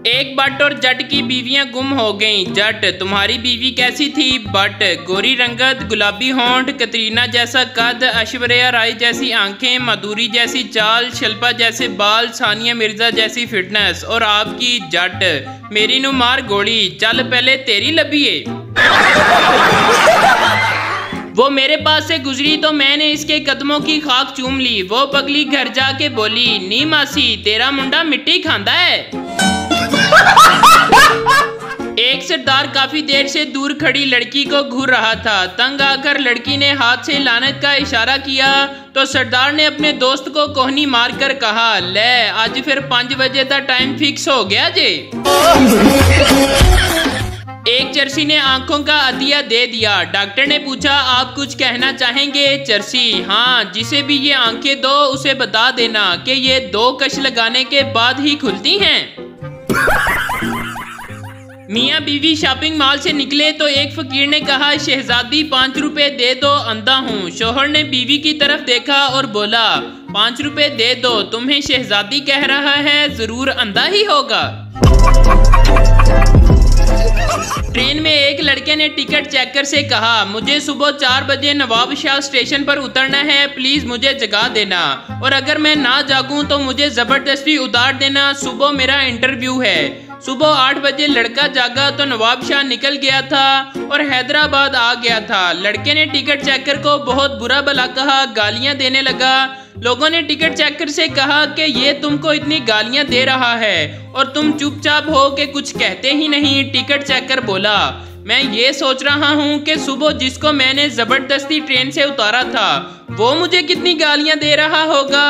एक बट और जट की बीवियां गुम हो गईं। जट, तुम्हारी बीवी कैसी थी? बट, गोरी रंगत, गुलाबी होंठ, कतरीना जैसा कद, ऐश्वर्या राय जैसी आंखें, माधुरी जैसी चाल, शिल्पा जैसे बाल, सानिया मिर्जा जैसी फिटनेस। और आपकी? जट, मेरी नु मार गोली, चल पहले तेरी लबिए। वो मेरे पास से गुजरी तो मैंने इसके कदमों की खाक चूम ली। वो पगली घर जाके बोली, नी मासी तेरा मुंडा मिट्टी खांदा है। एक सरदार काफी देर से दूर खड़ी लड़की को घूर रहा था। तंग आकर लड़की ने हाथ से लानत का इशारा किया तो सरदार ने अपने दोस्त को कोहनी मारकर कहा, ले आज फिर 5 बजे का टाइम फिक्स हो गया जे। एक चरसी ने आंखों का अतिया दे दिया। डॉक्टर ने पूछा, आप कुछ कहना चाहेंगे? चरसी, हाँ, जिसे भी ये आंखें दो उसे बता देना कि ये 2 कश लगाने के बाद ही खुलती हैं। मियाँ बीवी शॉपिंग मॉल से निकले तो एक फकीर ने कहा, शहजादी 5 रुपए दे दो, अंधा हूँ। शोहर ने बीवी की तरफ देखा और बोला, 5 रुपए दे दो, तुम्हें शहजादी कह रहा है, जरूर अंधा ही होगा। ट्रेन में एक लड़के ने टिकट चेकर से कहा, मुझे सुबह 4 बजे नवाबशाह स्टेशन पर उतरना है, प्लीज मुझे जगा देना, और अगर मैं ना जागूं तो मुझे जबरदस्ती उतार देना, सुबह मेरा इंटरव्यू है। सुबह 8 बजे लड़का जागा तो नवाबशाह निकल गया था और हैदराबाद आ गया था। लड़के ने टिकट चेकर को बहुत बुरा भला कहा, गालियां देने लगा। लोगों ने टिकट चेकर से कहा कि ये तुमको इतनी गालियां दे रहा है और तुम चुपचाप हो के कुछ कहते ही नहीं। टिकट चेकर बोला, मैं ये सोच रहा हूँ कि सुबह जिसको मैंने जबरदस्ती ट्रेन से उतारा था वो मुझे कितनी गालियां दे रहा होगा।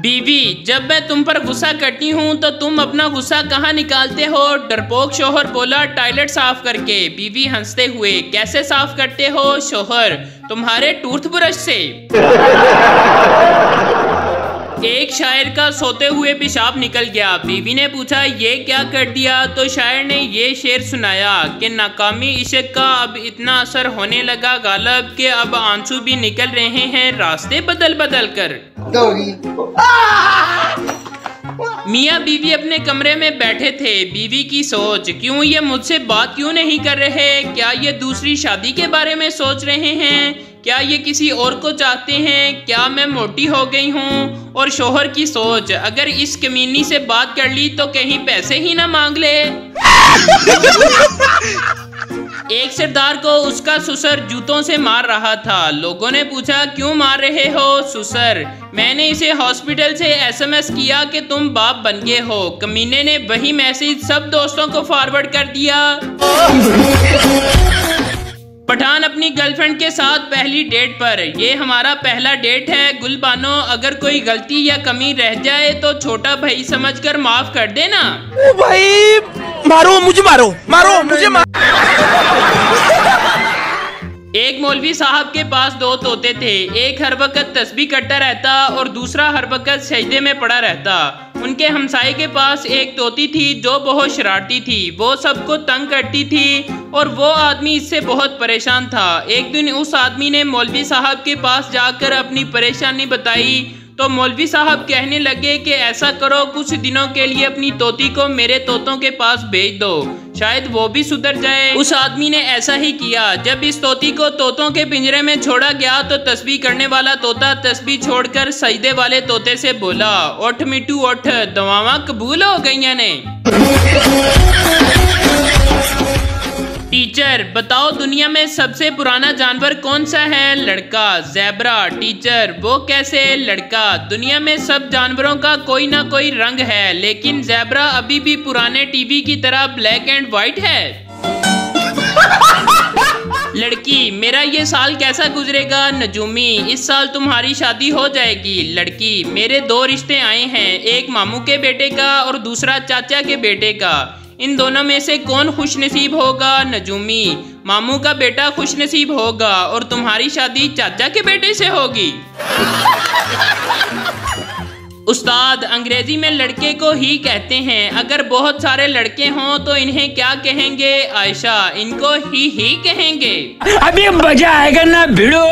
बीवी, जब मैं तुम पर गुस्सा करती हूँ तो तुम अपना गुस्सा कहाँ निकालते हो? डरपोक शोहर बोला, टॉयलेट साफ करके। बीवी हंसते हुए, कैसे साफ करते हो? शोहर, तुम्हारे टूथब्रश से। एक शायर का सोते हुए पेशाब निकल गया। बीवी ने पूछा, ये क्या कर दिया? तो शायर ने ये शेर सुनाया कि नाकामी इश्क का अब इतना असर होने लगा गालब कि अब आंसू भी निकल रहे हैं रास्ते बदल बदल कर। मियाँ बीवी अपने कमरे में बैठे थे। बीवी की सोच, क्यों ये मुझसे बात क्यों नहीं कर रहे? क्या ये दूसरी शादी के बारे में सोच रहे हैं? क्या ये किसी और को चाहते हैं? क्या मैं मोटी हो गई हूँ? और शोहर की सोच, अगर इस कमीनी से बात कर ली तो कहीं पैसे ही ना मांग ले। एक सरदार को उसका ससुर जूतों से मार रहा था। लोगों ने पूछा, क्यों मार रहे हो? ससुर, मैंने इसे हॉस्पिटल से SMS किया कि तुम बाप बन गए हो। कमीने ने वही मैसेज सब दोस्तों को फॉरवर्ड कर दिया। पठान अपनी गर्लफ्रेंड के साथ पहली डेट पर, ये हमारा पहला डेट है गुलबानो, अगर कोई गलती या कमी रह जाए तो छोटा भाई समझकर माफ कर देना। ओ भाई, मारो मुझे, मारो मुझे एक मौलवी साहब के पास 2 तोते थे। एक हर वक्त तस्बीह करता रहता और दूसरा हर वक्त सजदे में पड़ा रहता। उनके हमसाये के पास एक तोती थी जो बहुत शरारती थी। वो सबको तंग करती थी और वो आदमी इससे बहुत परेशान था। एक दिन उस आदमी ने मौलवी साहब के पास जाकर अपनी परेशानी बताई तो मौलवी साहब कहने लगे कि ऐसा करो, कुछ दिनों के लिए अपनी तोती को मेरे तोतों के पास भेज दो, शायद वो भी सुधर जाए। उस आदमी ने ऐसा ही किया। जब इस तोती को तोतों के पिंजरे में छोड़ा गया तो तस्बीह करने वाला तोता तस्बीह छोड़कर सजदे वाले तोते से बोला, उठ मिट्टू उठ, दुआवां कबूल हो गई ने। टीचर, बताओ दुनिया में सबसे पुराना जानवर कौन सा है? लड़का, ज़ेब्रा। टीचर, वो कैसे? लड़का, दुनिया में सब जानवरों का कोई ना कोई रंग है, लेकिन ज़ेब्रा अभी भी पुराने टीवी की तरह ब्लैक एंड व्हाइट है। लड़की, मेरा ये साल कैसा गुजरेगा? नजूमी, इस साल तुम्हारी शादी हो जाएगी। लड़की, मेरे 2 रिश्ते आए हैं, एक मामू के बेटे का और दूसरा चाचा के बेटे का। इन दोनों में से कौन खुशनसीब होगा? नजूमी, मामू का बेटा खुशनसीब होगा और तुम्हारी शादी चाचा के बेटे से होगी। उस्ताद, अंग्रेजी में लड़के को ही कहते हैं, अगर बहुत सारे लड़के हों तो इन्हें क्या कहेंगे? आयशा, इनको ही कहेंगे। अभी मजा आएगा ना भिड़ो।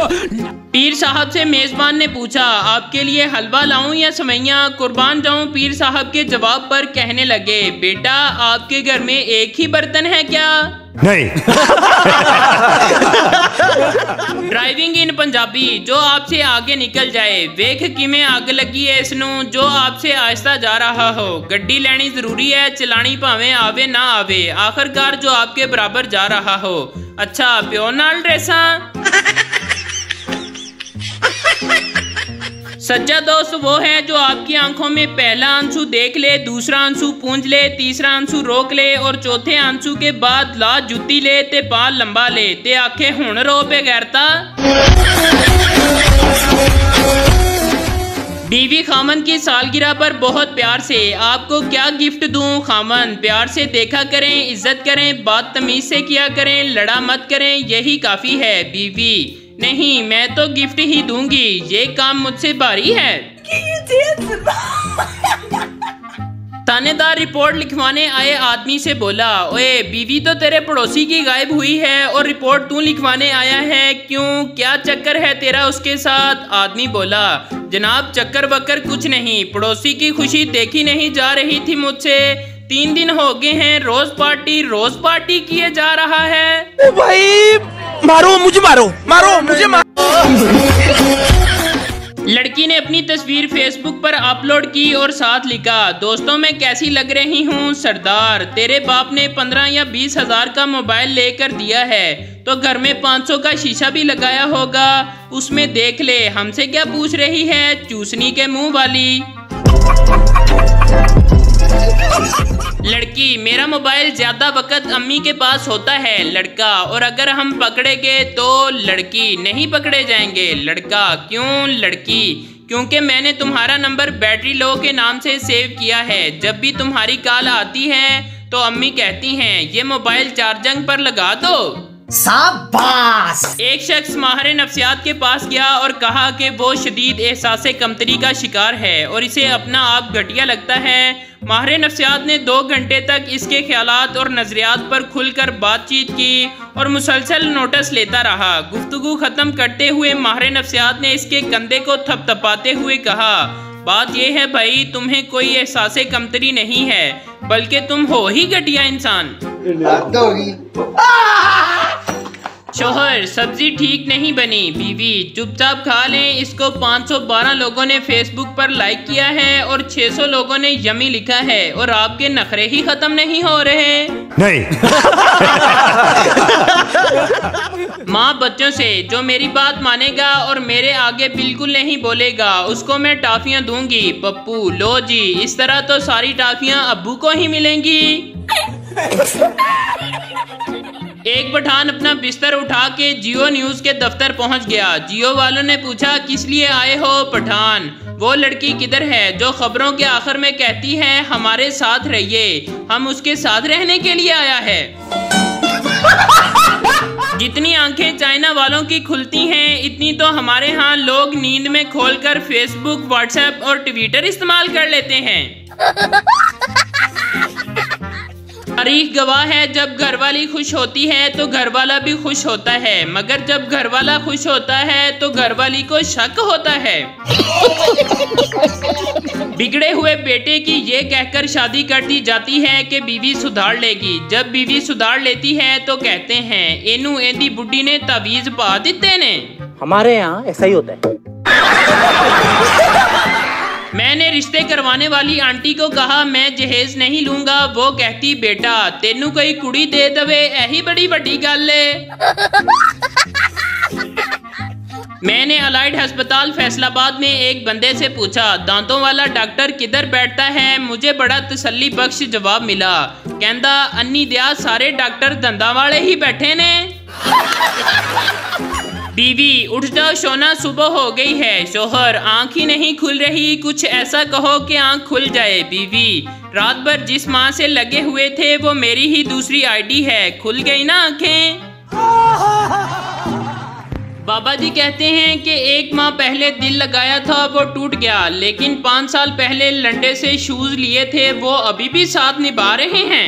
पीर साहब से मेजबान ने पूछा, आपके लिए हलवा लाऊं या सेवइयां कुर्बान जाऊं? पीर साहब के जवाब पर कहने लगे, बेटा आपके घर में एक ही बर्तन है क्या? नहीं। ड्राइविंग इन पंजाबी, जो आपसे आगे निकल जाए, वेख किमें आग लगी है इसनू, जो आपसे आहिस्ता जा रहा हो। गड्डी लेनी जरूरी है, चलानी भावें आवे ना आवे, आखिरकार जो आपके बराबर जा रहा हो। अच्छा प्यो नाल ड्रेसा। सच्चा दोस्त वो है जो आपकी आंखों में पहला आंसू देख ले, दूसरा आंसू पूंछ ले, तीसरा आंसू रोक ले और चौथे आंसू के बाद ला जुत्ती ले ते बाल लंबा ले ते आखे हुण रो पे गैरता। बीवी खामन की सालगिरह पर बहुत प्यार से, आपको क्या गिफ्ट दूं? खामन, प्यार से देखा करें, इज्जत करें, बात तमीज से किया करें, लड़ा मत करें, यही काफी है। बीवी, नहीं मैं तो गिफ्ट ही दूंगी, ये काम मुझसे भारी है। थानेदार रिपोर्ट लिखवाने आए आदमी से बोला, ओए बीवी तो तेरे पड़ोसी की गायब हुई है और रिपोर्ट तू लिखवाने आया है, क्यों, क्या चक्कर है तेरा उसके साथ? आदमी बोला, जनाब चक्कर बक्कर कुछ नहीं, पड़ोसी की खुशी देखी नहीं जा रही थी मुझसे, 3 दिन हो गए हैं रोज पार्टी किए जा रहा है। ओ भाई मारो मुझे, मारो मुझे, लड़की ने अपनी तस्वीर फेसबुक पर अपलोड की और साथ लिखा, दोस्तों मैं कैसी लग रही हूँ सरदार, तेरे बाप ने 15 या 20 हजार का मोबाइल लेकर दिया है तो घर में 500 का शीशा भी लगाया होगा, उसमें देख ले, हमसे क्या पूछ रही है चूसनी के मुंह वाली। लड़की, मेरा मोबाइल ज्यादा वक्त अम्मी के पास होता है। लड़का, और अगर हम पकड़ेंगे तो? लड़की, नहीं पकड़े जाएंगे। लड़का, क्यों? लड़की, क्योंकि मैंने तुम्हारा नंबर बैटरी लो के नाम से सेव किया है, जब भी तुम्हारी कॉल आती है तो अम्मी कहती हैं ये मोबाइल चार्जिंग पर लगा दो। शाबाश। एक शख्स माहिर नफ्सियात के पास गया और कहा कि वो शदीद एहसास कमतरी का शिकार है और इसे अपना आप घटिया लगता है। माहिर नफ्सियात ने 2 घंटे तक इसके ख्यालात और नजरियात पर खुलकर बातचीत की और मुसलसल नोटिस लेता रहा। गुफ्तगू खत्म करते हुए माहिर नफ्सियात ने इसके कंधे को थपथपाते हुए कहा, बात यह है भाई, तुम्हें कोई एहसास कमतरी नहीं है, बल्कि तुम हो ही घटिया इंसान। शोहर, सब्जी ठीक नहीं बनी। बीवी, चुपचाप खा लें, इसको 512 लोगों ने फेसबुक पर लाइक किया है और 600 लोगों ने यमी लिखा है और आपके नखरे ही खत्म नहीं हो रहे। नहीं। माँ बच्चों से, जो मेरी बात मानेगा और मेरे आगे बिल्कुल नहीं बोलेगा उसको मैं टाफियाँ दूंगी। पप्पू, लो जी, इस तरह तो सारी टाफियाँ अब्बू को ही मिलेंगी। एक पठान अपना बिस्तर उठा के जियो न्यूज के दफ्तर पहुंच गया। जियो वालों ने पूछा, किस लिए आए हो? पठान, वो लड़की किधर है जो खबरों के आखिर में कहती है हमारे साथ रहिए? हम उसके साथ रहने के लिए आया है। जितनी आंखें चाइना वालों की खुलती हैं, इतनी तो हमारे यहाँ लोग नींद में खोलकर फेसबुक, व्हाट्सएप और ट्विटर इस्तेमाल कर लेते हैं। तारीख गवाह है, जब घरवाली खुश होती है तो घरवाला भी खुश होता है, मगर जब घरवाला खुश होता है तो घरवाली को शक होता है। बिगड़े हुए बेटे की ये कहकर शादी कर दी जाती है कि बीवी सुधार लेगी। जब बीवी सुधार लेती है तो कहते हैं एनू एंदी बुड्ढी ने तावीज पा दिते ने। हमारे यहाँ ऐसा ही होता है। मैंने रिश्ते करवाने वाली आंटी को कहा मैं जहेज नहीं लूंगा। वो कहती बेटा तेनू कोई कुड़ी दे दवे यही बड़ी बड़ी गल है। मैंने अलाइड अस्पताल फैसलाबाद में एक बंदे से पूछा दांतों वाला डॉक्टर किधर बैठता है? मुझे बड़ा तसल्ली बख्श जवाब मिला। कहंदा अन्नी दिया सारे डॉक्टर दंदा वाले ही बैठे ने। बीवी उठ जाओ सोना सुबह हो गई है। शोहर आंख ही नहीं खुल रही, कुछ ऐसा कहो कि आंख खुल जाए। बीवी रात भर जिस माँ से लगे हुए थे वो मेरी ही दूसरी आईडी है, खुल गई ना आंखें। बाबा जी कहते हैं कि 1 माह पहले दिल लगाया था वो टूट गया, लेकिन 5 साल पहले लंडे से शूज लिए थे वो अभी भी साथ निभा रहे हैं।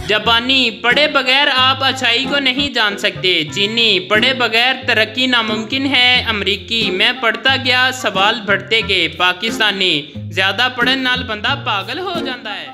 जापानी, पढ़े बगैर आप अच्छाई को नहीं जान सकते। चीनी, पढ़े बगैर तरक्की नामुमकिन है। अमरीकी, मैं पढ़ता गया सवाल बढ़ते गए। पाकिस्तानी, ज्यादा पढ़न नाल बंदा पागल हो जाता है।